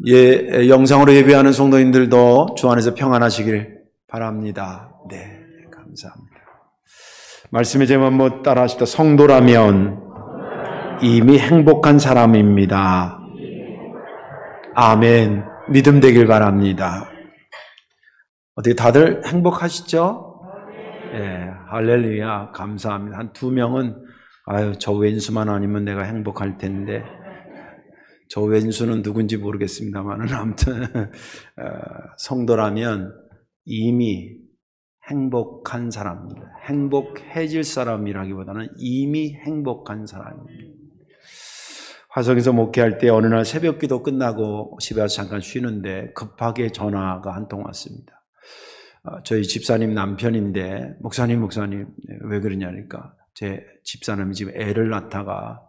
예, 영상으로 예배하는 성도님들도 주 안에서 평안하시길 바랍니다. 네, 감사합니다. 말씀의 제목 한번 따라 하시다. 성도라면 이미 행복한 사람입니다. 아멘. 믿음 되길 바랍니다. 어떻게 다들 행복하시죠? 예, 할렐루야. 감사합니다. 한 두 명은 저 왼수만 아니면 내가 행복할 텐데, 저 왼수는 누군지 모르겠습니다만 아무튼 성도라면 이미 행복한 사람입니다. 행복해질 사람이라기보다는 이미 행복한 사람입니다. 화성에서 목회할 때 어느 날 새벽기도 끝나고 집에 와서 잠깐 쉬는데 급하게 전화가 한 통 왔습니다. 저희 집사님 남편인데 목사님 왜 그러냐니까 제 집사람이 지금 애를 낳다가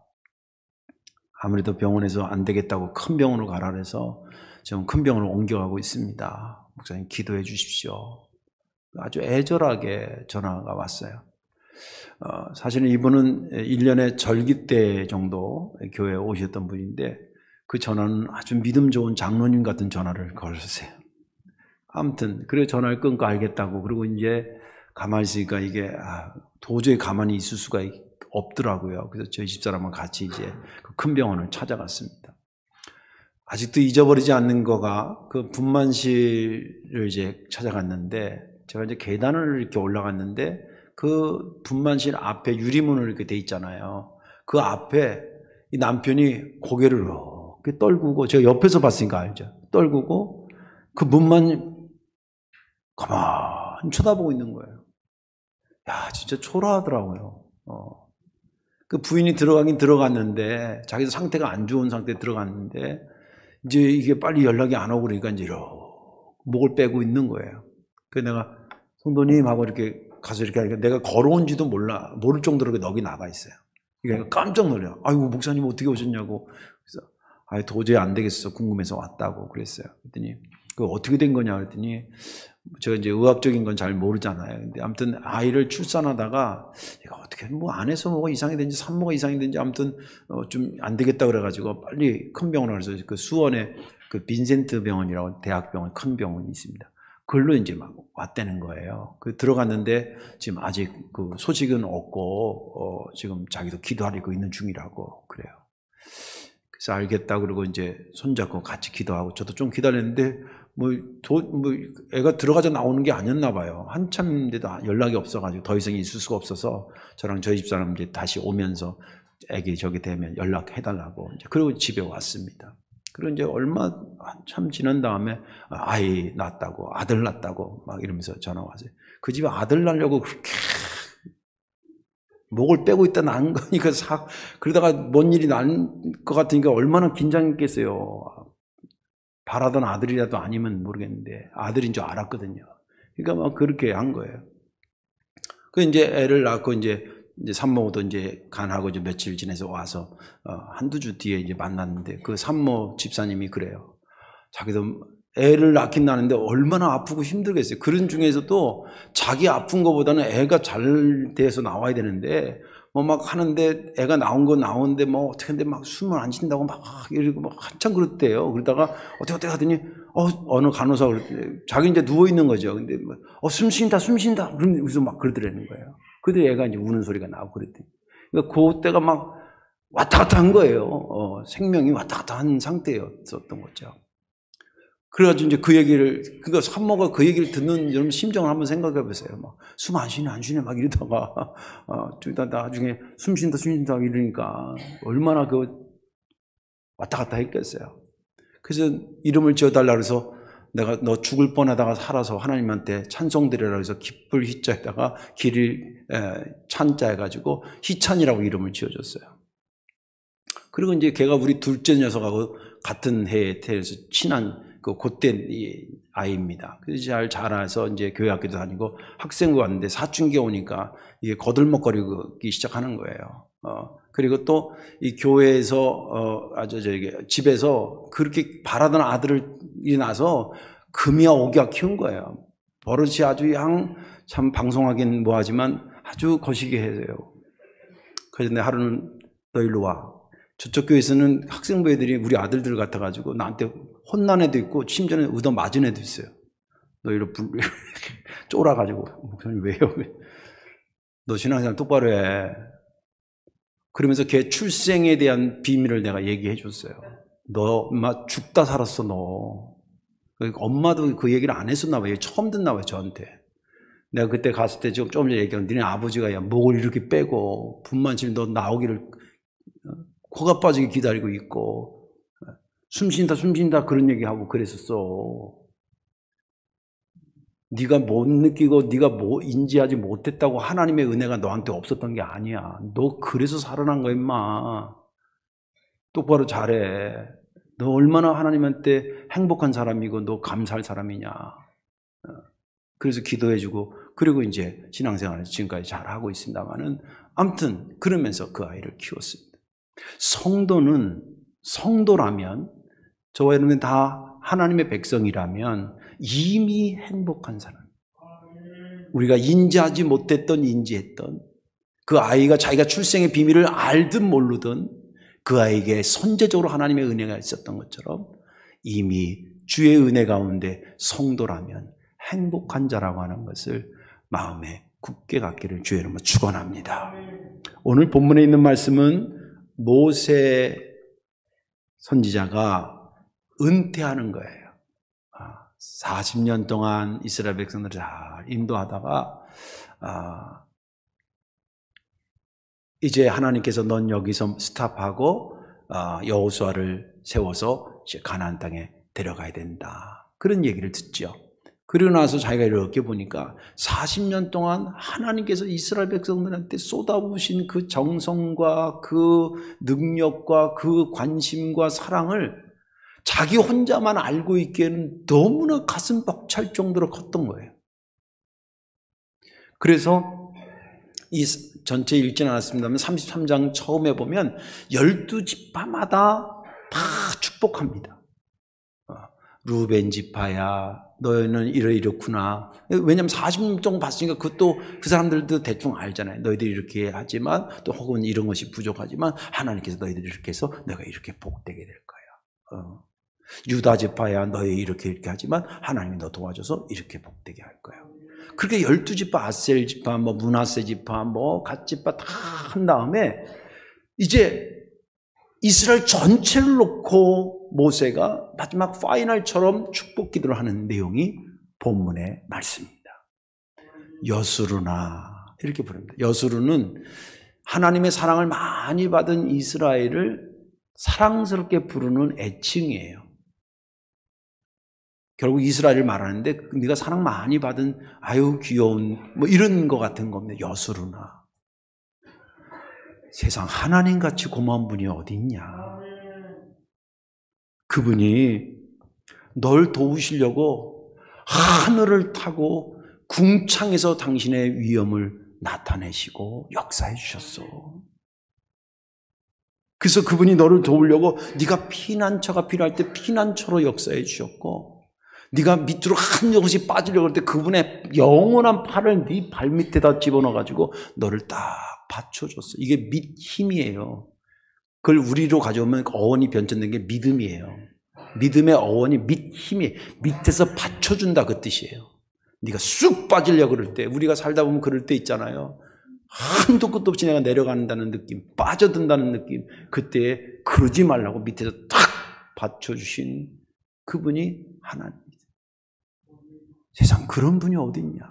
아무래도 병원에서 안 되겠다고 큰 병원으로 가라 그래서 지금 큰 병원으로 옮겨가고 있습니다. 목사님 기도해 주십시오. 아주 애절하게 전화가 왔어요. 사실은 이분은 1년에 절기 때 정도 교회에 오셨던 분인데 그 전화는 아주 믿음 좋은 장로님 같은 전화를 걸으세요. 아무튼 그래 전화를 끊고 알겠다고 그리고 이제 가만히 있으니까 이게 도저히 가만히 있을 수가 없더라고요. 그래서 저희 집사람과 같이 이제 그 큰 병원을 찾아갔습니다. 아직도 잊어버리지 않는 거가 그 분만실을 이제 찾아갔는데 제가 이제 계단을 이렇게 올라갔는데 그 분만실 앞에 유리문을 이렇게 돼 있잖아요. 그 앞에 이 남편이 고개를 이렇게 떨구고 제가 옆에서 봤으니까 알죠. 떨구고 그 문만 가만히 쳐다보고 있는 거예요. 야, 진짜 초라하더라고요. 그 부인이 들어가긴 들어갔는데 자기도 상태가 안 좋은 상태에 들어갔는데 이제 이게 빨리 연락이 안 오고 그러니까 이제 이렇게 목을 빼고 있는 거예요. 그래서 내가 성도님 하고 이렇게 가서 이렇게 하니까 내가 걸어온지도 모를 정도로 넋이 나가 있어요. 그러니까 깜짝 놀래요. 아이고 목사님 어떻게 오셨냐고. 그래서 도저히 안 되겠어 궁금해서 왔다고 그랬어요. 그랬더니 그 어떻게 된 거냐 그랬더니 제가 이제 의학적인 건 잘 모르잖아요. 근데 아무튼 아이를 출산하다가 얘가 어떻게 뭐 안에서 뭐가 이상이 된지 산모가 이상이 된지 아무튼 좀 안 되겠다 그래가지고 빨리 큰 병원을 가서 그 수원에 그 빈센트 병원이라고 대학병원 큰 병원이 있습니다. 그걸로 이제 막 왔다는 거예요. 그 들어갔는데 지금 아직 그 소식은 없고 지금 자기도 기도하고 있는 중이라고 그래요. 그래서 알겠다 그러고 이제 손잡고 같이 기도하고 저도 좀 기다렸는데 애가 들어가자 나오는 게 아니었나 봐요. 한참인데도 연락이 없어가지고 더 이상 있을 수가 없어서 저랑 저희 집사람 이제 다시 오면서 애기 저기 되면 연락해달라고 이제 그리고 집에 왔습니다. 그리고 이제 한참 지난 다음에 아이 낳았다고 아들 낳았다고 막 이러면서 전화 왔어요. 그 집에 아들 낳으려고 그렇게 목을 빼고 있다 난 거니까 그러다가 뭔 일이 날 것 같으니까 얼마나 긴장했겠어요. 바라던 아들이라도 아니면 모르겠는데 아들인 줄 알았거든요. 그러니까 막 그렇게 한 거예요. 그 이제 애를 낳고 이제 산모도 이제 간하고 이제 며칠 지내서 와서 한두 주 뒤에 이제 만났는데 그 산모 집사님이 그래요. 자기도 애를 낳긴 낳는데 얼마나 아프고 힘들겠어요. 그런 중에서도 자기 아픈 것보다는 애가 잘 돼서 나와야 되는데 뭐 막 하는데 애가 나오는데 뭐 어떻게 하는데 막 숨을 안 쉰다고 막 이러고 막 한참 그랬대요. 그러다가 어떻게 하더니 어느 간호사가 그랬대. 자기 이제 누워 있는 거죠. 근데 숨 쉰다. 그러면서 막 그러더라는 거예요. 그때 애가 이제 우는 소리가 나고 그랬대. 그러니까 그때가 막 왔다 갔다 한 거예요. 생명이 왔다 갔다 한 상태였었던 거죠. 그래가지고 이제 그러니까 산모가 그 얘기를 듣는 여러분 심정을 한번 생각해 보세요. 막 숨 안 쉬네 막 이러다가 나중에 숨 쉰다 이러니까 얼마나 왔다 갔다 했겠어요. 그래서 이름을 지어달라 그래서 내가 너 죽을 뻔하다가 살아서 하나님한테 찬송드리라 해서 기쁠 희자에다가 길을 찬자 해가지고 희찬이라고 이름을 지어줬어요. 그리고 이제 걔가 우리 둘째 녀석하고 같은 해에 태어나서 친한 곧된 아이입니다. 그래서 잘 자라서 이제 교회 학교도 다니고 학생부 왔는데 사춘기 오니까 이게 거들먹거리기 시작하는 거예요. 그리고 또 이 교회에서 집에서 그렇게 바라던 아들이 나서 금이야 오기야 키운 거예요. 버릇이 아주 참 방송하긴 뭐하지만 아주 거시기 해요. 그래서 내 하루는 너 일로 와. 저쪽 교회에서는 학생부 애들이 우리 아들들 같아가지고 나한테 혼난 애도 있고 심지어는 얻어 맞은 애도 있어요. 너 이렇게 쫄아가지고 목사님 왜요? 너 신앙생활 똑바로 해. 그러면서 걔 출생에 대한 비밀을 내가 얘기해 줬어요. 너 엄마 죽다 살았어 너. 엄마도 그 얘기를 안 했었나 봐요. 처음 듣나 봐요 저한테. 내가 그때 갔을 때 좀 전에 얘기한 니네 아버지가 야 목을 이렇게 빼고 분만 치면 너 나오기를 코가 빠지게 기다리고 있고 숨쉰다 그런 얘기하고 그랬었어. 네가 못 느끼고 네가 뭐 인지하지 못했다고 하나님의 은혜가 너한테 없었던 게 아니야. 너 그래서 살아난 거야 임마. 똑바로 잘해. 너 얼마나 하나님한테 행복한 사람이고 너 감사할 사람이냐. 그래서 기도해주고 그리고 이제 신앙생활을 지금까지 잘하고 있습니다만은 아무튼 그러면서 그 아이를 키웠습니다. 성도라면 저와 여러분 다 하나님의 백성이라면 이미 행복한 사람. 우리가 인지하지 못했던 인지했던 그 아이가 자기가 출생의 비밀을 알든 모르든 그 아이에게 선제적으로 하나님의 은혜가 있었던 것처럼 이미 주의 은혜 가운데 성도라면 행복한 자라고 하는 것을 마음에 굳게 갖기를 주의 이름으로 축원합니다. 오늘 본문에 있는 말씀은 모세 선지자가 은퇴하는 거예요. 40년 동안 이스라엘 백성들을 잘 인도하다가 이제 하나님께서 넌 여기서 스탑하고 여호수아를 세워서 이제 가나안 땅에 데려가야 된다. 그런 얘기를 듣죠. 그러고 나서 자기가 이렇게 보니까 40년 동안 하나님께서 이스라엘 백성들한테 쏟아부으신 그 정성과 그 능력과 그 관심과 사랑을 자기 혼자만 알고 있기에는 너무나 가슴 벅찰 정도로 컸던 거예요. 그래서 이 전체 읽지는 않았습니다만 33장 처음에 보면 12지파마다 다 축복합니다. 루벤 지파야 너희는 이렇구나. 왜냐하면 40년 동안 봤으니까 그것도 그 사람들도 대충 알잖아요. 너희들이 이렇게 하지만 또 혹은 이런 것이 부족하지만 하나님께서 너희들이 이렇게 해서 내가 이렇게 복되게 될 거야. 유다 지파야 너희 이렇게 하지만 하나님이 너 도와줘서 이렇게 복되게 할 거야. 그렇게 12지파 아셀 지파 문하세 지파 갓 지파 다 한 다음에 이제 이스라엘 전체를 놓고 모세가 마지막 파이널처럼 축복 기도를 하는 내용이 본문의 말씀입니다. 여수르나 이렇게 부릅니다. 여수르는 하나님의 사랑을 많이 받은 이스라엘을 사랑스럽게 부르는 애칭이에요. 결국 이스라엘을 말하는데 네가 사랑 많이 받은 아유 귀여운 이런 거 같은 겁니다. 여수르나. 세상 하나님같이 고마운 분이 어디 있냐. 그분이 널 도우시려고 하늘을 타고 궁창에서 당신의 위엄을 나타내시고 역사해 주셨어. 그래서 그분이 너를 도우려고 네가 피난처가 필요할 때 피난처로 역사해 주셨고 네가 밑으로 한 조금씩 빠지려고 할 때 그분의 영원한 팔을 네 발밑에다 집어넣어가지고 너를 딱 받쳐줬어. 이게 힘이에요. 그걸 우리로 가져오면 어원이 변천된 게 믿음이에요. 믿음의 어원이 힘이 밑에서 받쳐준다 그 뜻이에요. 네가 쑥 빠지려고 그럴 때 우리가 살다 보면 그럴 때 있잖아요. 한도 끝도 없이 내가 내려간다는 느낌, 빠져든다는 느낌. 그때 그러지 말라고 밑에서 탁 받쳐주신 그분이 하나님. 세상 그런 분이 어디 있냐.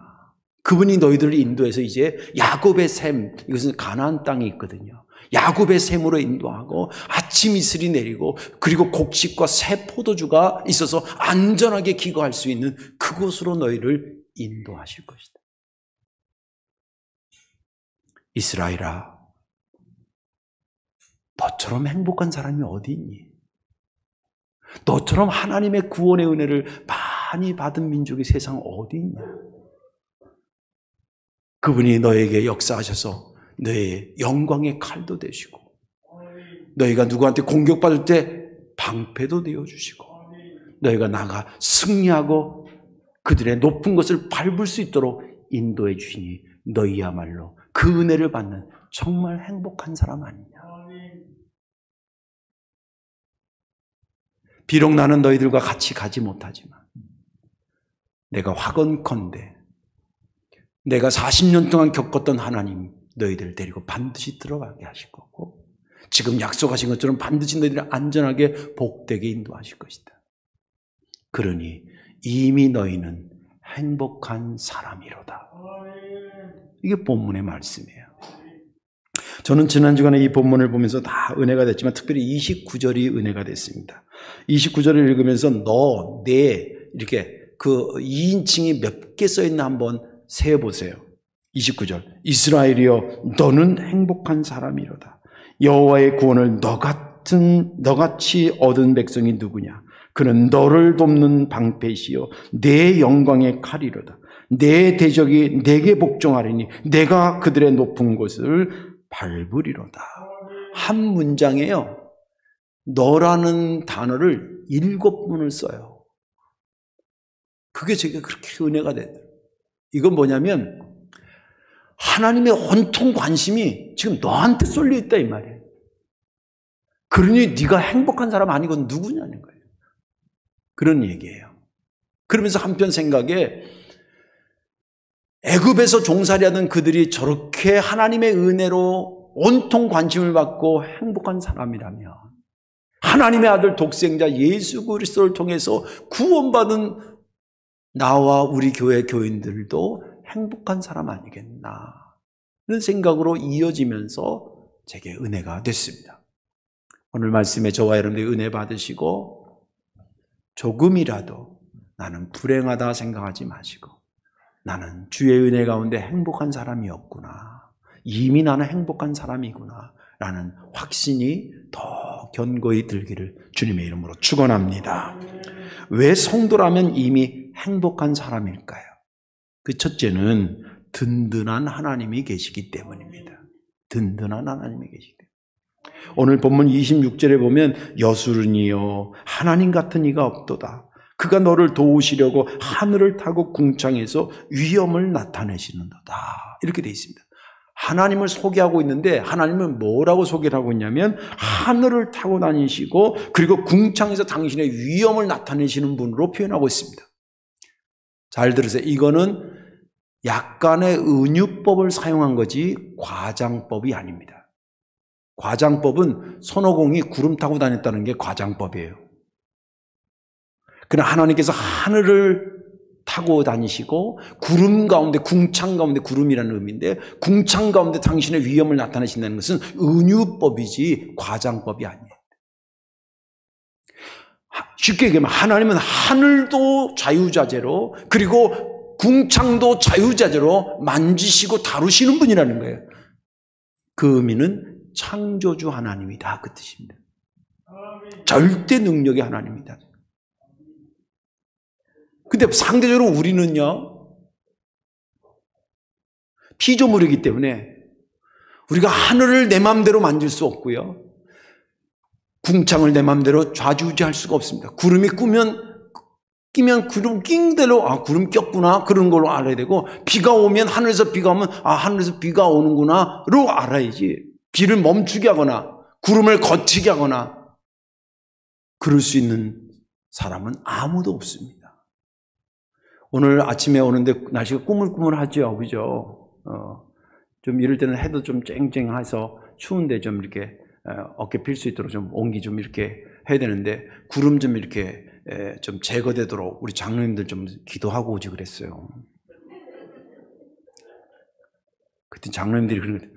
그분이 너희들을 인도해서 이제 야곱의 샘, 이것은 가나안 땅이 있거든요. 야곱의 샘으로 인도하고 아침 이슬이 내리고 그리고 곡식과 새 포도주가 있어서 안전하게 기거할 수 있는 그곳으로 너희를 인도하실 것이다. 이스라엘아, 너처럼 행복한 사람이 어디 있니? 너처럼 하나님의 구원의 은혜를 많이 받은 민족이 세상 어디 있냐? 그분이 너에게 역사하셔서 너의 영광의 칼도 되시고 너희가 누구한테 공격받을 때 방패도 되어주시고 너희가 나가 승리하고 그들의 높은 것을 밟을 수 있도록 인도해 주시니 너희야말로 그 은혜를 받는 정말 행복한 사람 아니냐. 비록 나는 너희들과 같이 가지 못하지만 내가 확언컨대 내가 40년 동안 겪었던 하나님 너희들 데리고 반드시 들어가게 하실 거고 지금 약속하신 것처럼 반드시 너희들을 안전하게 복되게 인도하실 것이다. 그러니 이미 너희는 행복한 사람이로다. 이게 본문의 말씀이에요. 저는 지난 주간에 이 본문을 보면서 다 은혜가 됐지만 특별히 29절이 은혜가 됐습니다. 29절을 읽으면서 너, 내 이렇게 그 2인칭이 몇 개 써있나 한번 세어보세요. 29절 이스라엘이여 너는 행복한 사람이로다. 여호와의 구원을 너같이 얻은 백성이 누구냐. 그는 너를 돕는 방패시요 내 영광의 칼이로다. 내 대적이 내게 복종하리니 내가 그들의 높은 곳을 밟으리로다. 한 문장에요. 너라는 단어를 7번을 써요. 그게 제게 그렇게 은혜가 됐어요. 이건 뭐냐면 하나님의 온통 관심이 지금 너한테 쏠려 있다 이 말이에요. 그러니 네가 행복한 사람 아니건 누구냐는 거예요. 그런 얘기예요. 그러면서 한편 생각에 애굽에서 종살이하던 그들이 저렇게 하나님의 은혜로 온통 관심을 받고 행복한 사람이라면 하나님의 아들 독생자 예수 그리스도를 통해서 구원받은 나와 우리 교회 교인들도 행복한 사람 아니겠나 그런 생각으로 이어지면서 제게 은혜가 됐습니다. 오늘 말씀에 저와 여러분들이 은혜 받으시고 조금이라도 나는 불행하다 생각하지 마시고 나는 주의 은혜 가운데 행복한 사람이었구나. 이미 나는 행복한 사람이구나. 라는 확신이 더 견고히 들기를 주님의 이름으로 축원합니다. 왜 성도라면 이미 행복한 사람일까요? 그 첫째는 든든한 하나님이 계시기 때문입니다. 든든한 하나님이 계시기 때문에. 오늘 본문 26절에 보면 여수르니요 하나님 같은 이가 없도다. 그가 너를 도우시려고 하늘을 타고 궁창에서 위엄을 나타내시는도다. 이렇게 되어 있습니다. 하나님을 소개하고 있는데 하나님은 뭐라고 소개를 하고 있냐면 하늘을 타고 다니시고 그리고 궁창에서 당신의 위엄을 나타내시는 분으로 표현하고 있습니다. 잘 들으세요. 이거는 약간의 은유법을 사용한 거지 과장법이 아닙니다. 과장법은 손오공이 구름 타고 다녔다는 게 과장법이에요. 그러나 하나님께서 하늘을 타고 다니시고 구름 가운데 궁창 가운데 구름이라는 의미인데 궁창 가운데 당신의 위엄을 나타내신다는 것은 은유법이지 과장법이 아니에요. 쉽게 얘기하면 하나님은 하늘도 자유자재로 그리고 궁창도 자유자재로 만지시고 다루시는 분이라는 거예요. 그 의미는 창조주 하나님이다 그 뜻입니다. 절대 능력의 하나님이다. 근데 상대적으로 우리는요 피조물이기 때문에 우리가 하늘을 내 마음대로 만질 수 없고요 궁창을 내 마음대로 좌지우지할 수가 없습니다. 구름이 끼면 구름 낀 대로 구름 꼈구나 그런 걸로 알아야 되고 비가 오면 하늘에서 비가 오면 하늘에서 비가 오는구나로 알아야지 비를 멈추게 하거나 구름을 거치게 하거나 그럴 수 있는 사람은 아무도 없습니다. 오늘 아침에 오는데 날씨가 꾸물꾸물하죠, 그죠? 좀 이럴 때는 해도 좀 쨍쨍해서 추운데 좀 이렇게 어깨 필 수 있도록 좀 온기 좀 이렇게 해야 되는데 구름 좀 이렇게 좀 제거되도록 우리 장로님들 좀 기도하고 오지 그랬어요. 그때 장로님들이 그러는데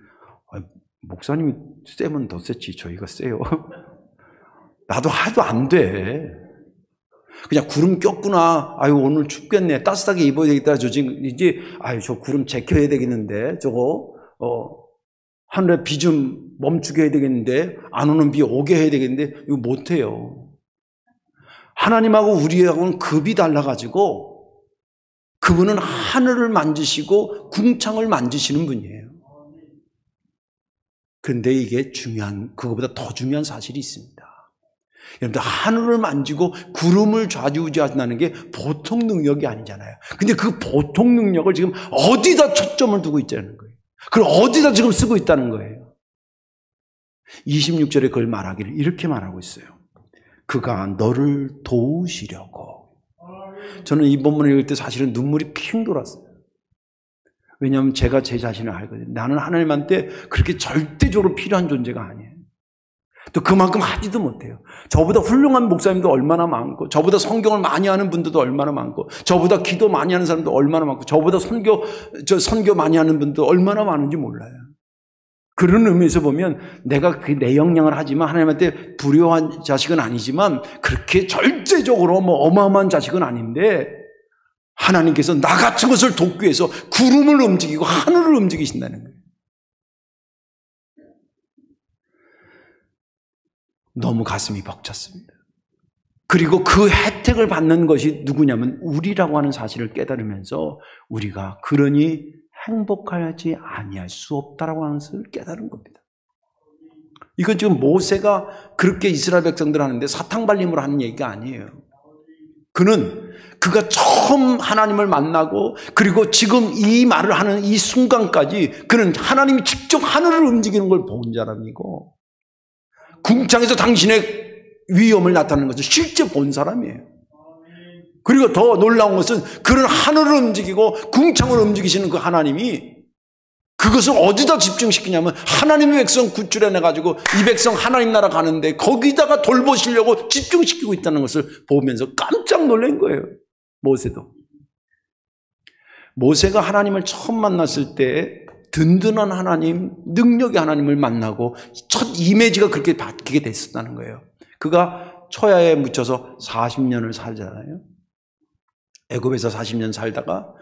목사님이 세면 더 세지 저희가 세요. 나도 하도 안 돼. 그냥 구름 꼈구나. 아유 오늘 춥겠네. 따뜻하게 입어야 되겠다. 저 지금 이제 저 구름 제껴야 되겠는데 저거 하늘에 비 좀 멈추게 해야 되겠는데 안 오는 비 오게 해야 되겠는데 이거 못 해요. 하나님하고 우리하고는 급이 달라가지고 그분은 하늘을 만지시고 궁창을 만지시는 분이에요. 그런데 이게 그거보다 더 중요한 사실이 있습니다. 여러분들 하늘을 만지고 구름을 좌지우지한다는 게 보통 능력이 아니잖아요. 근데 그 보통 능력을 지금 어디다 초점을 두고 있다는 거예요. 그걸 어디다 지금 쓰고 있다는 거예요. 26절에 그걸 말하기를 이렇게 말하고 있어요. 그가 너를 도우시려고. 저는 이 본문을 읽을 때 사실은 눈물이 핑 돌았어요. 왜냐하면 제가 제 자신을 알거든요. 나는 하나님한테 그렇게 절대적으로 필요한 존재가 아니에요. 또 그만큼 하지도 못해요. 저보다 훌륭한 목사님도 얼마나 많고, 저보다 성경을 많이 하는 분들도 얼마나 많고, 저보다 기도 많이 하는 사람도 얼마나 많고, 저보다 선교 많이 하는 분도 얼마나 많은지 몰라요. 그런 의미에서 보면 내가 내 역량을 하지만 하나님한테 불효한 자식은 아니지만 그렇게 절대적으로 어마어마한 자식은 아닌데 하나님께서 나 같은 것을 돕기 위해서 구름을 움직이고 하늘을 움직이신다는 거예요. 너무 가슴이 벅찼습니다. 그리고 그 혜택을 받는 것이 누구냐면 우리라고 하는 사실을 깨달으면서 우리가 그러니 행복하지 아니할 수 없다라고 하는 것을 깨달은 겁니다. 이건 지금 모세가 그렇게 이스라엘 백성들 하는데 사탕발림으로 하는 얘기가 아니에요. 그가 처음 하나님을 만나고 그리고 지금 이 말을 하는 이 순간까지 그는 하나님이 직접 하늘을 움직이는 걸 본 사람이고 궁창에서 당신의 위엄을 나타내는 것을 실제 본 사람이에요. 그리고 더 놀라운 것은 그런 하늘을 움직이고 궁창을 움직이시는 그 하나님이 그것을 어디다 집중시키냐면 하나님의 백성 구출해내가지고 이 백성 하나님 나라 가는데 거기다가 돌보시려고 집중시키고 있다는 것을 보면서 깜짝 놀란 거예요. 모세도. 모세가 하나님을 처음 만났을 때 든든한 하나님, 능력의 하나님을 만나고 첫 이미지가 그렇게 바뀌게 됐었다는 거예요. 그가 초야에 묻혀서 40년을 살잖아요. 애굽에서 40년 살다가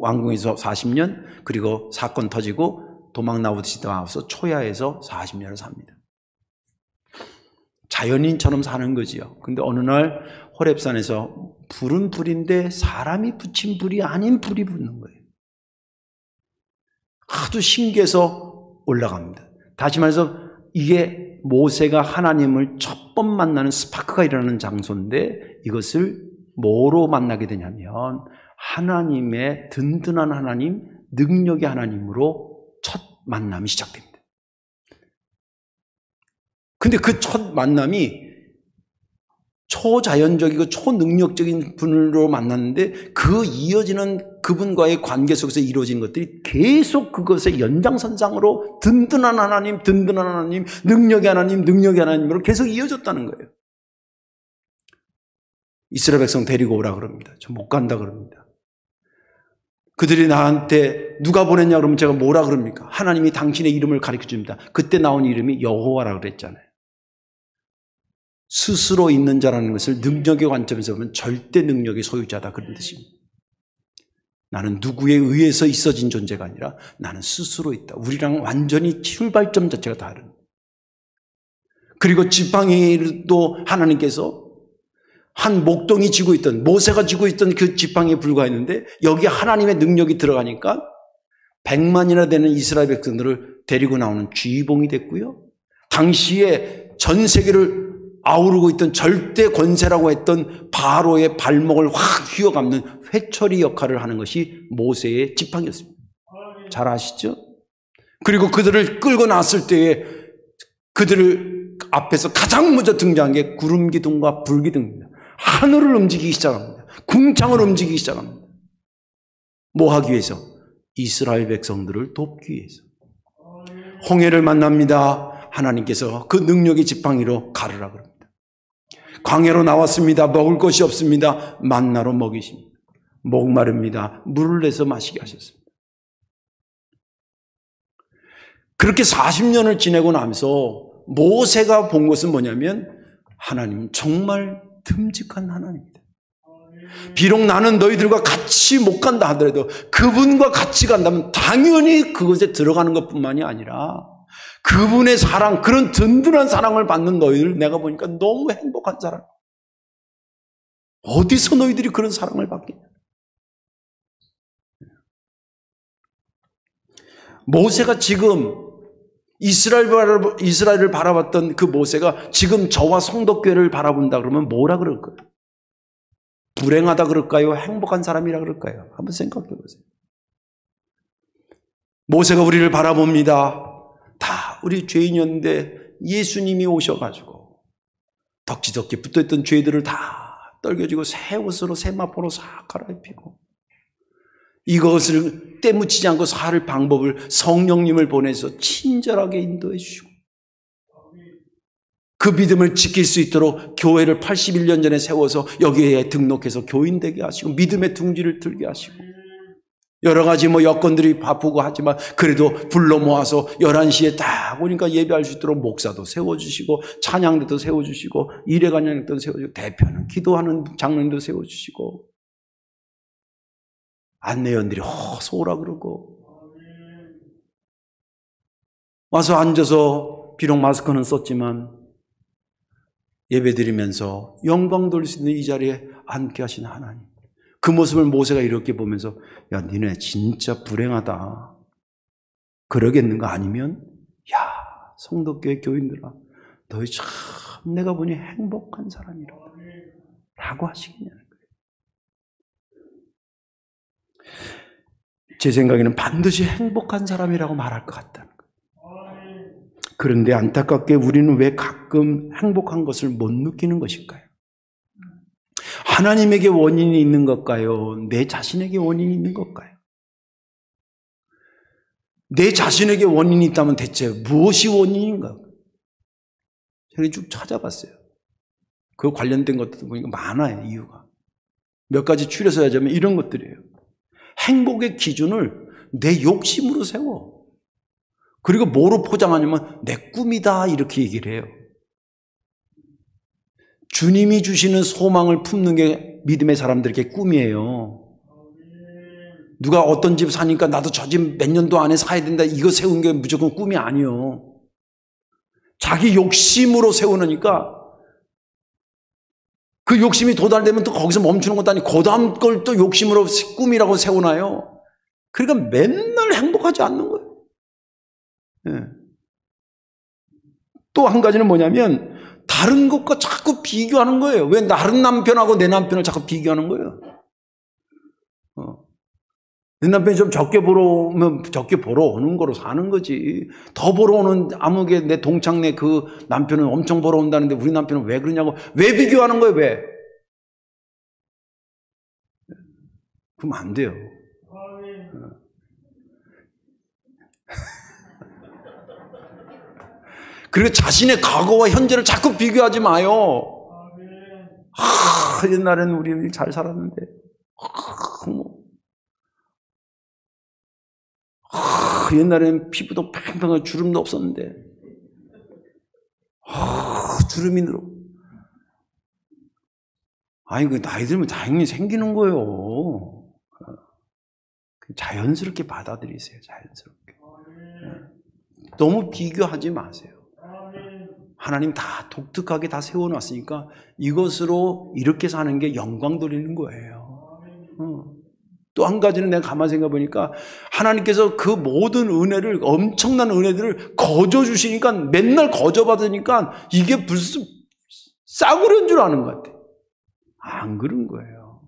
왕궁에서 40년, 그리고 사건 터지고 도망 나오듯이 나와서 초야에서 40년을 삽니다. 자연인처럼 사는 거지요. 근데 어느 날 호렙산에서 불은 불인데 사람이 붙인 불이 아닌 불이 붙는 거예요. 하도 신기해서 올라갑니다. 다시 말해서 이게 모세가 하나님을 첫 번 만나는 스파크가 일어나는 장소인데 이것을 뭐로 만나게 되냐면 하나님의 든든한 하나님, 능력의 하나님으로 첫 만남이 시작됩니다. 근데 그 첫 만남이 초자연적이고 초능력적인 분으로 만났는데 그 이어지는 그분과의 관계 속에서 이루어진 것들이 계속 그것의 연장선상으로 든든한 하나님, 능력의 하나님, 능력의 하나님으로 계속 이어졌다는 거예요. 이스라엘 백성 데리고 오라 그럽니다. 저 못 간다 그럽니다. 그들이 나한테 누가 보냈냐 그러면 제가 뭐라 그럽니까? 하나님이 당신의 이름을 가르쳐 줍니다. 그때 나온 이름이 여호와라 그랬잖아요. 스스로 있는 자라는 것을 능력의 관점에서 보면 절대 능력의 소유자다 그런 뜻입니다. 나는 누구에 의해서 있어진 존재가 아니라 나는 스스로 있다. 우리랑 완전히 출발점 자체가 다른. 그리고 지팡이도 하나님께서 한 목동이 쥐고 있던, 모세가 쥐고 있던 그 지팡이에 불과했는데 여기 하나님의 능력이 들어가니까 100만이나 되는 이스라엘 백성들을 데리고 나오는 쥐봉이 됐고요. 당시에 전 세계를 아우르고 있던 절대 권세라고 했던 바로의 발목을 확 휘어감는 회초리 역할을 하는 것이 모세의 지팡이였습니다. 잘 아시죠? 그리고 그들을 끌고 나왔을 때에 그들을 앞에서 가장 먼저 등장한 게 구름기둥과 불기둥입니다. 하늘을 움직이기 시작합니다. 궁창을 움직이기 시작합니다. 뭐 하기 위해서? 이스라엘 백성들을 돕기 위해서. 홍해를 만납니다. 하나님께서 그 능력의 지팡이로 가르라 그럽니다. 광야로 나왔습니다. 먹을 것이 없습니다. 만나로 먹이십니다. 목마릅니다. 물을 내서 마시게 하셨습니다. 그렇게 40년을 지내고 나면서 모세가 본 것은 뭐냐면 하나님 정말 듬직한 하나님입니다. 비록 나는 너희들과 같이 못 간다 하더라도 그분과 같이 간다면 당연히 그것에 들어가는 것뿐만이 아니라 그분의 사랑, 그런 든든한 사랑을 받는 너희들 내가 보니까 너무 행복한 사람. 어디서 너희들이 그런 사랑을 받겠냐? 모세가 지금 이스라엘을 바라봤던 그 모세가 지금 저와 성덕교회를 바라본다 그러면 뭐라 그럴까요? 불행하다 그럴까요? 행복한 사람이라 그럴까요? 한번 생각해 보세요. 모세가 우리를 바라봅니다. 다 우리 죄인이었는데 예수님이 오셔가지고 덕지덕지 붙어있던 죄들을 다 떨겨지고 새 옷으로 새 마포로 싹 갈아입히고 이것을 때묻히지 않고 살 방법을 성령님을 보내서 친절하게 인도해 주시고 그 믿음을 지킬 수 있도록 교회를 81년 전에 세워서 여기에 등록해서 교인 되게 하시고 믿음의 둥지를 들게 하시고 여러 가지 여건들이 바쁘고 하지만 그래도 불러 모아서 11시에 딱 오니까 예배할 수 있도록 목사도 세워주시고 찬양대도 세워주시고 일회관장도 세워주시고 대표는 기도하는 장로님도 세워주시고 안내원들이 소라 그러고 와서 앉아서 비록 마스크는 썼지만 예배드리면서 영광 돌릴 수 있는 이 자리에 앉게 하신 하나님. 그 모습을 모세가 이렇게 보면서 야 니네 진짜 불행하다. 그러겠는가 아니면 야 성덕교회 교인들아 너희 참 내가 보니 행복한 사람이라 라고 하시겠냐는 거예요. 제 생각에는 반드시 행복한 사람이라고 말할 것 같다는 거예요. 그런데 안타깝게 우리는 왜 가끔 행복한 것을 못 느끼는 것일까요? 하나님에게 원인이 있는 걸까요? 내 자신에게 원인이 있는 걸까요? 내 자신에게 원인이 있다면 대체 무엇이 원인인가? 제가 쭉 찾아봤어요. 그 관련된 것들도 보니까 많아요, 이유가. 몇 가지 추려서 하자면 이런 것들이에요. 행복의 기준을 내 욕심으로 세워. 그리고 뭐로 포장하냐면 내 꿈이다 이렇게 얘기를 해요. 주님이 주시는 소망을 품는 게 믿음의 사람들에게 꿈이에요. 누가 어떤 집 사니까 나도 저 집 몇 년도 안에 사야 된다 이거 세운 게 무조건 꿈이 아니에요. 자기 욕심으로 세우니까 그 욕심이 도달되면 또 거기서 멈추는 것도 아니고 그 다음 걸 또 욕심으로 꿈이라고 세우나요. 그러니까 맨날 행복하지 않는 거예요. 네. 또 한 가지는 뭐냐면 다른 것과 자꾸 비교하는 거예요. 왜 다른 남편하고 내 남편을 자꾸 비교하는 거예요. 내 남편이 좀 적게 보러 오면 적게 보러 오는 거로 사는 거지. 더 보러 오는 아무게 내 동창네 그 남편은 엄청 보러 온다는데 우리 남편은 왜 그러냐고. 왜 비교하는 거예요? 왜? 그러면 안 돼요. 그리고 자신의 과거와 현재를 자꾸 비교하지 마요. 옛날에는 우리 잘 살았는데. 옛날에는 피부도 팽팽하고 주름도 없었는데. 주름이 늘어. 아니, 그 나이 들면 당연히 생기는 거예요. 자연스럽게 받아들이세요, 자연스럽게. 너무 비교하지 마세요. 하나님 다 독특하게 다 세워놨으니까 이것으로 이렇게 사는 게 영광 돌리는 거예요. 또 한 가지는 내가 가만히 생각해 보니까 하나님께서 그 모든 은혜를 엄청난 은혜들을 거저 주시니까 맨날 거저 받으니까 이게 무슨 싸구려인 줄 아는 것 같아요. 안 그런 거예요.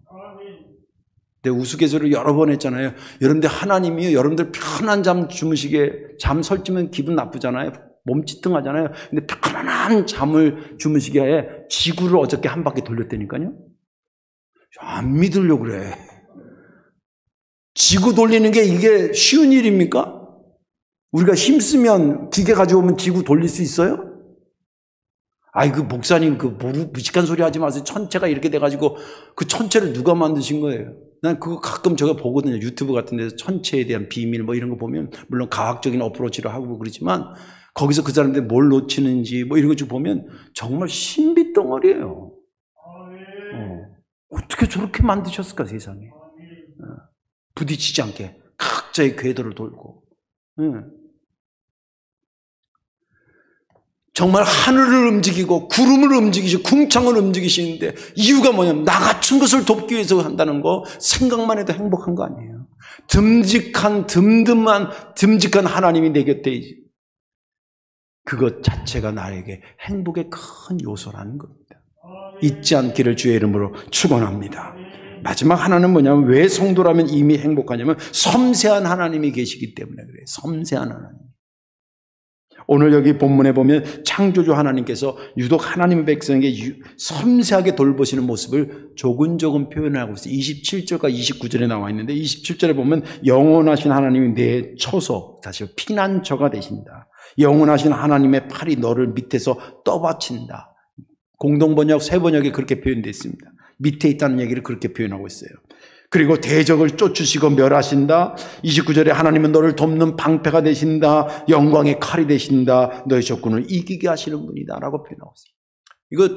내가 우스갯소리를 여러 번 했잖아요. 여러분들 하나님이 여러분들 편한 잠 주무시게 잠 설치면 기분 나쁘잖아요. 몸찌뚱하잖아요. 근데 편안한 잠을 주무시게 해 지구를 어저께 한 바퀴 돌렸다니까요. 안 믿으려고 그래. 지구 돌리는 게 이게 쉬운 일입니까? 우리가 힘쓰면 기계 가져오면 지구 돌릴 수 있어요? 아이 그 목사님 그 무식한 소리 하지 마세요. 천체가 이렇게 돼가지고 그 천체를 누가 만드신 거예요? 난 그거 가끔 제가 보거든요. 유튜브 같은 데서 천체에 대한 비밀 뭐 이런 거 보면 물론 과학적인 어프로치를 하고 그러지만 거기서 그 사람들이 뭘 놓치는지 뭐 이런 거 좀 보면 정말 신비덩어리예요. 어떻게 저렇게 만드셨을까 세상에. 부딪히지 않게 각자의 궤도를 돌고. 정말 하늘을 움직이고 구름을 움직이시고 궁창을 움직이시는데 이유가 뭐냐면 나 같은 것을 돕기 위해서 한다는 거 생각만 해도 행복한 거 아니에요. 듬직한 하나님이 내 곁에 있지. 그것 자체가 나에게 행복의 큰 요소라는 겁니다. 잊지 않기를 주의 이름으로 축원합니다. 마지막 하나는 뭐냐면 왜 성도라면 이미 행복하냐면 섬세한 하나님이 계시기 때문에 그래요. 섬세한 하나님. 오늘 여기 본문에 보면 창조주 하나님께서 유독 하나님의 백성에게 섬세하게 돌보시는 모습을 조근조근 표현하고 있어요. 27절과 29절에 나와 있는데 27절에 보면 영원하신 하나님이 내 처소, 다시 피난처가 되신다. 영원하신 하나님의 팔이 너를 밑에서 떠받친다. 공동번역, 새번역에 그렇게 표현되어 있습니다. 밑에 있다는 얘기를 그렇게 표현하고 있어요. 그리고 대적을 쫓으시고 멸하신다. 29절에 하나님은 너를 돕는 방패가 되신다. 영광의 칼이 되신다. 너의 적군을 이기게 하시는 분이다 라고 표현하고 있어요. 이거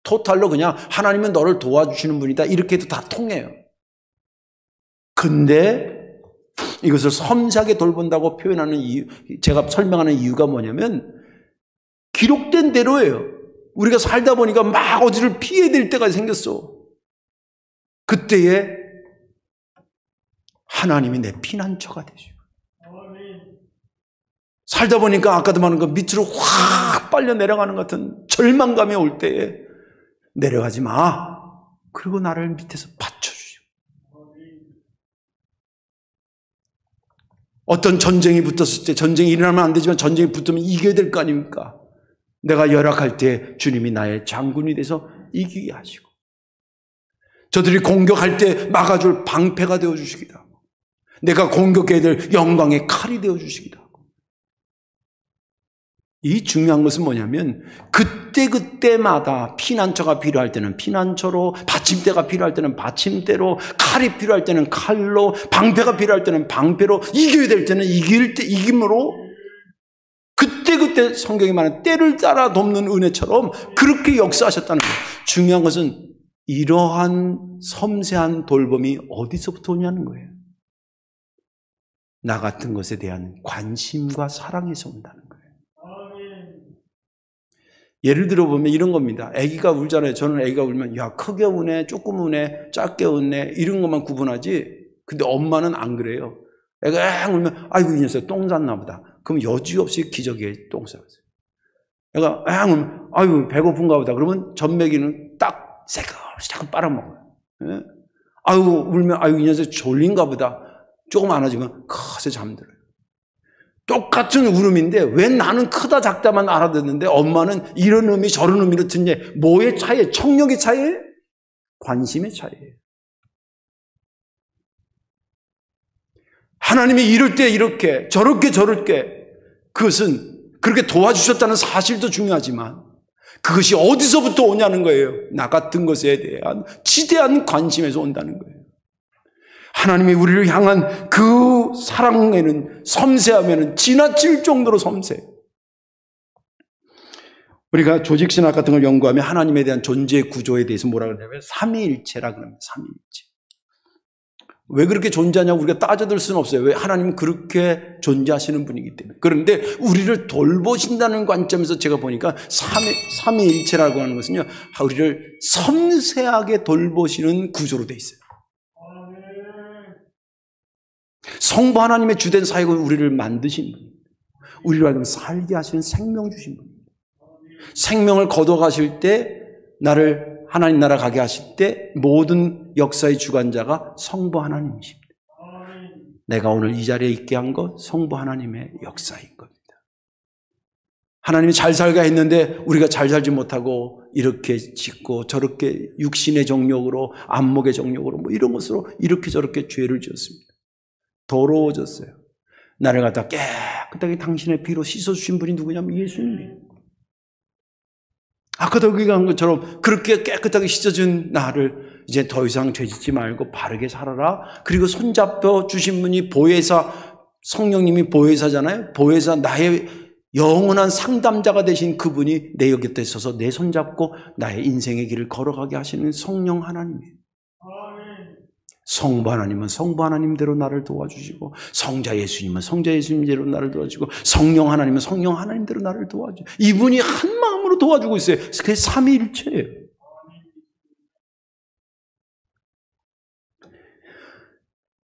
토탈로 그냥 하나님은 너를 도와주시는 분이다 이렇게 해도 다 통해요. 근데 이것을 섬세하게 돌본다고 표현하는 이유, 제가 설명하는 이유가 뭐냐면 기록된 대로예요. 우리가 살다 보니까 막 어디를 피해야 될 때가 생겼어. 그때에 하나님이 내 피난처가 되시고, 살다 보니까 아까도 말한 거 밑으로 확 빨려 내려가는 것 같은 절망감이 올 때에 내려가지 마. 그리고 나를 밑에서 받쳐주시고, 어떤 전쟁이 붙었을 때, 전쟁이 일어나면 안 되지만 전쟁이 붙으면 이겨야 될 거 아닙니까? 내가 열악할 때 주님이 나의 장군이 돼서 이기게 하시고, 저들이 공격할 때 막아줄 방패가 되어주시기도 하고, 내가 공격해야 될 영광의 칼이 되어주시기도 하고. 이 중요한 것은 뭐냐면 그때그때마다 피난처가 필요할 때는 피난처로, 받침대가 필요할 때는 받침대로, 칼이 필요할 때는 칼로, 방패가 필요할 때는 방패로, 이겨야 될 때는 이김으로, 그때그때 성경에 말하는 때를 따라 돕는 은혜처럼 그렇게 역사하셨다는 거예요. 중요한 것은 이러한 섬세한 돌봄이 어디서부터 오냐는 거예요. 나 같은 것에 대한 관심과 사랑에서 온다는 거예요. 예를 들어 보면 이런 겁니다. 아기가 울잖아요. 저는 아기가 울면 야 크게 우네, 조금 우네, 작게 우네 이런 것만 구분하지. 근데 엄마는 안 그래요. 애가 울면 아이고 이 녀석 똥 쌌나 보다. 그럼 여지없이 기저귀에 똥 싸겠어요. 애가 울면 아이고 배고픈가 보다. 그러면 젖먹이는 딱 새까맣게 빨아먹어요. 예? 아이고 울면 아이고 이 녀석 졸린가 보다. 조금 안아주면 커서 잠들어요. 똑같은 울음인데 왜 나는 크다 작다만 알아듣는데 엄마는 이런 의미 저런 의미로 듣냐. 뭐의 차이예요? 청력의 차이예요? 관심의 차이예요. 하나님이 이럴 때 이렇게 저렇게 저렇게, 그것은 그렇게 도와주셨다는 사실도 중요하지만 그것이 어디서부터 오냐는 거예요. 나 같은 것에 대한 지대한 관심에서 온다는 거예요. 하나님이 우리를 향한 그 사랑에는, 섬세함에는 지나칠 정도로 섬세해요. 우리가 조직신학 같은 걸 연구하면 하나님에 대한 존재 구조에 대해서 뭐라 그러냐면 삼위일체라 그럽니다. 삼위일체. 왜 그렇게 존재하냐고 우리가 따져들 수는 없어요. 왜? 하나님은 그렇게 존재하시는 분이기 때문에. 그런데 우리를 돌보신다는 관점에서 제가 보니까 삼위일체라고 하는 것은요, 우리를 섬세하게 돌보시는 구조로 되어 있어요. 성부 하나님의 주된 사역은 우리를 만드신 분입니다. 우리를 하여금 살게 하시는 생명 주신 분입니다. 생명을 거둬가실 때, 나를 하나님 나라 가게 하실 때 모든 역사의 주관자가 성부 하나님이십니다. 내가 오늘 이 자리에 있게 한 것 성부 하나님의 역사인 겁니다. 하나님이 잘 살게 했는데 우리가 잘 살지 못하고 이렇게 짓고 저렇게 육신의 정욕으로, 안목의 정욕으로 뭐 이런 것으로 이렇게 저렇게 죄를 지었습니다. 더러워졌어요. 나를 갖다 깨끗하게 당신의 피로 씻어주신 분이 누구냐면 예수님이에요. 아까도 우리가 한 것처럼 그렇게 깨끗하게 씻어준 나를 이제 더 이상 죄짓지 말고 바르게 살아라. 그리고 손잡혀 주신 분이 보혜사, 성령님이 보혜사잖아요. 보혜사, 나의 영원한 상담자가 되신 그분이 내 곁에 서서 내 손잡고 나의 인생의 길을 걸어가게 하시는 성령 하나님이에요. 성부 하나님은 성부 하나님대로 나를 도와주시고, 성자 예수님은 성자 예수님대로 나를 도와주고, 성령 하나님은 성령 하나님대로 나를 도와주고, 이분이 한 마음으로 도와주고 있어요. 그게 삼위일체예요.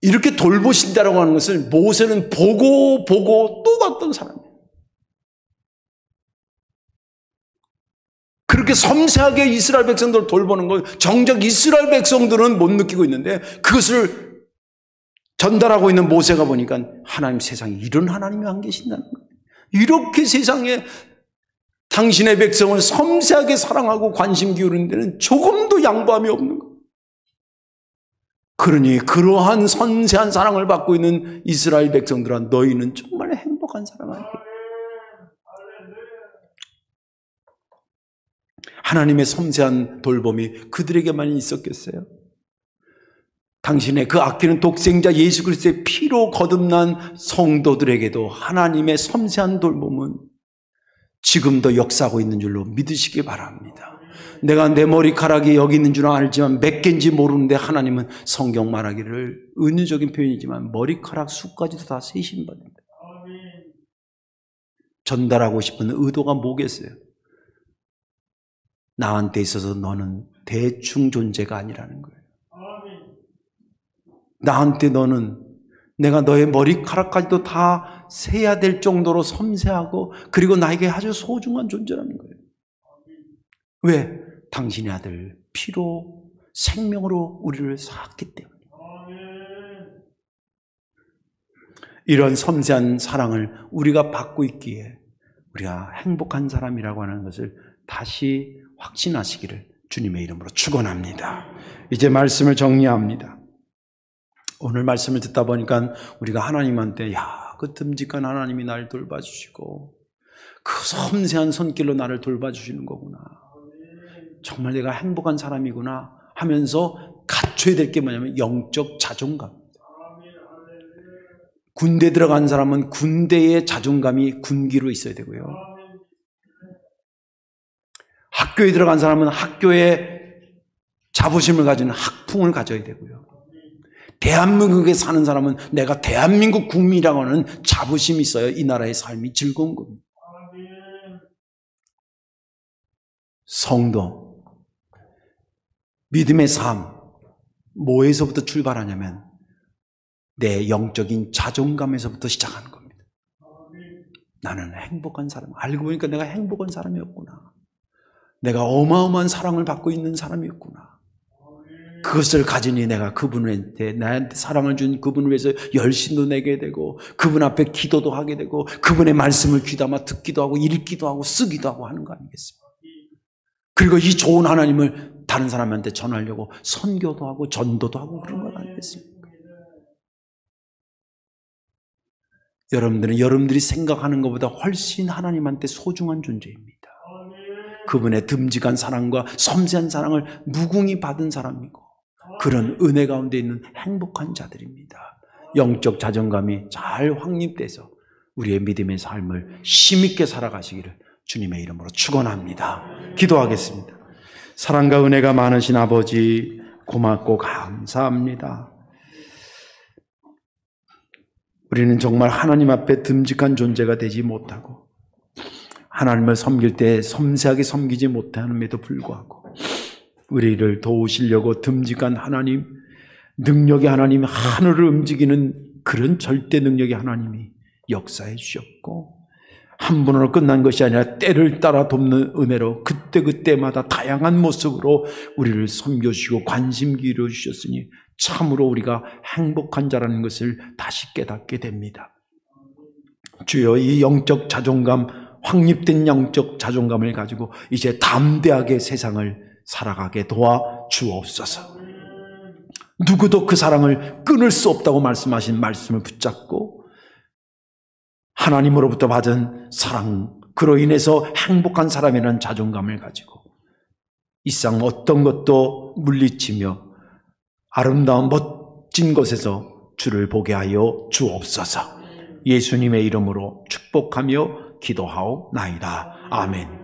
이렇게 돌보신다라고 하는 것을 모세는 보고 또 봤던 사람이에요. 그렇게 섬세하게 이스라엘 백성들을 돌보는 걸 정작 이스라엘 백성들은 못 느끼고 있는데, 그것을 전달하고 있는 모세가 보니까 하나님, 세상에 이런 하나님이 안 계신다는 거예요. 이렇게 세상에 당신의 백성을 섬세하게 사랑하고 관심 기울이는 데는 조금도 양보함이 없는 것. 그러니 그러한 섬세한 사랑을 받고 있는 이스라엘 백성들아, 너희는 정말 행복한 사람 아니에요. 하나님의 섬세한 돌봄이 그들에게만 있었겠어요? 당신의 그 아끼는 독생자 예수 그리스도의 피로 거듭난 성도들에게도 하나님의 섬세한 돌봄은 지금도 역사하고 있는 줄로 믿으시기 바랍니다. 내가 내 머리카락이 여기 있는 줄은 알지만 몇 개인지 모르는데 하나님은 성경 말하기를, 은유적인 표현이지만 머리카락 수까지도 다 세신받는다. 전달하고 싶은 의도가 뭐겠어요? 나한테 있어서 너는 대충 존재가 아니라는 거예요. 나한테 너는, 내가 너의 머리카락까지도 다 세야 될 정도로 섬세하고 그리고 나에게 아주 소중한 존재라는 거예요. 왜? 당신의 아들 피로 생명으로 우리를 샀기 때문에. 이런 섬세한 사랑을 우리가 받고 있기에 우리가 행복한 사람이라고 하는 것을 다시 확신하시기를 주님의 이름으로 축원합니다. 이제 말씀을 정리합니다. 오늘 말씀을 듣다 보니까 우리가 하나님한테, 그 듬직한 하나님이 나를 돌봐주시고 그 섬세한 손길로 나를 돌봐주시는 거구나, 정말 내가 행복한 사람이구나 하면서 갖춰야 될 게 뭐냐면 영적 자존감입니다. 군대 들어간 사람은 군대의 자존감이 군기로 있어야 되고요, 학교에 들어간 사람은 학교에 자부심을 가지는 학풍을 가져야 되고요, 대한민국에 사는 사람은 내가 대한민국 국민이라고 하는 자부심이 있어야 이 나라의 삶이 즐거운 겁니다. 성도, 믿음의 삶, 뭐에서부터 출발하냐면 내 영적인 자존감에서부터 시작하는 겁니다. 나는 행복한 사람, 알고 보니까 내가 행복한 사람이었구나, 내가 어마어마한 사랑을 받고 있는 사람이었구나, 그것을 가지니 내가 그분한테, 나한테 사랑을 준 그분을 위해서 열심도 내게 되고 그분 앞에 기도도 하게 되고 그분의 말씀을 귀담아 듣기도 하고 읽기도 하고 쓰기도 하고 하는 거 아니겠습니까? 그리고 이 좋은 하나님을 다른 사람한테 전하려고 선교도 하고 전도도 하고 그런 거 아니겠습니까? 여러분들은 여러분들이 생각하는 것보다 훨씬 하나님한테 소중한 존재입니다. 그분의 듬직한 사랑과 섬세한 사랑을 무궁히 받은 사람이고 그런 은혜 가운데 있는 행복한 자들입니다. 영적 자존감이 잘 확립돼서 우리의 믿음의 삶을 힘있게 살아가시기를 주님의 이름으로 축원합니다. 기도하겠습니다. 사랑과 은혜가 많으신 아버지, 고맙고 감사합니다. 우리는 정말 하나님 앞에 듬직한 존재가 되지 못하고 하나님을 섬길 때 섬세하게 섬기지 못함에도 불구하고 우리를 도우시려고 듬직한 하나님, 능력의 하나님, 하늘을 움직이는 그런 절대 능력의 하나님이 역사해 주셨고 한 번으로 끝난 것이 아니라 때를 따라 돕는 은혜로 그때그때마다 다양한 모습으로 우리를 섬겨주시고 관심 기울여 주셨으니 참으로 우리가 행복한 자라는 것을 다시 깨닫게 됩니다. 주여, 이 영적 자존감, 확립된 영적 자존감을 가지고 이제 담대하게 세상을 살아가게 도와 주옵소서. 누구도 그 사랑을 끊을 수 없다고 말씀하신 말씀을 붙잡고 하나님으로부터 받은 사랑, 그로 인해서 행복한 사람이라는 자존감을 가지고 이 세상 어떤 것도 물리치며 아름다운 멋진 곳에서 주를 보게 하여 주옵소서. 예수님의 이름으로 축복하며 기도하옵나이다. 아멘.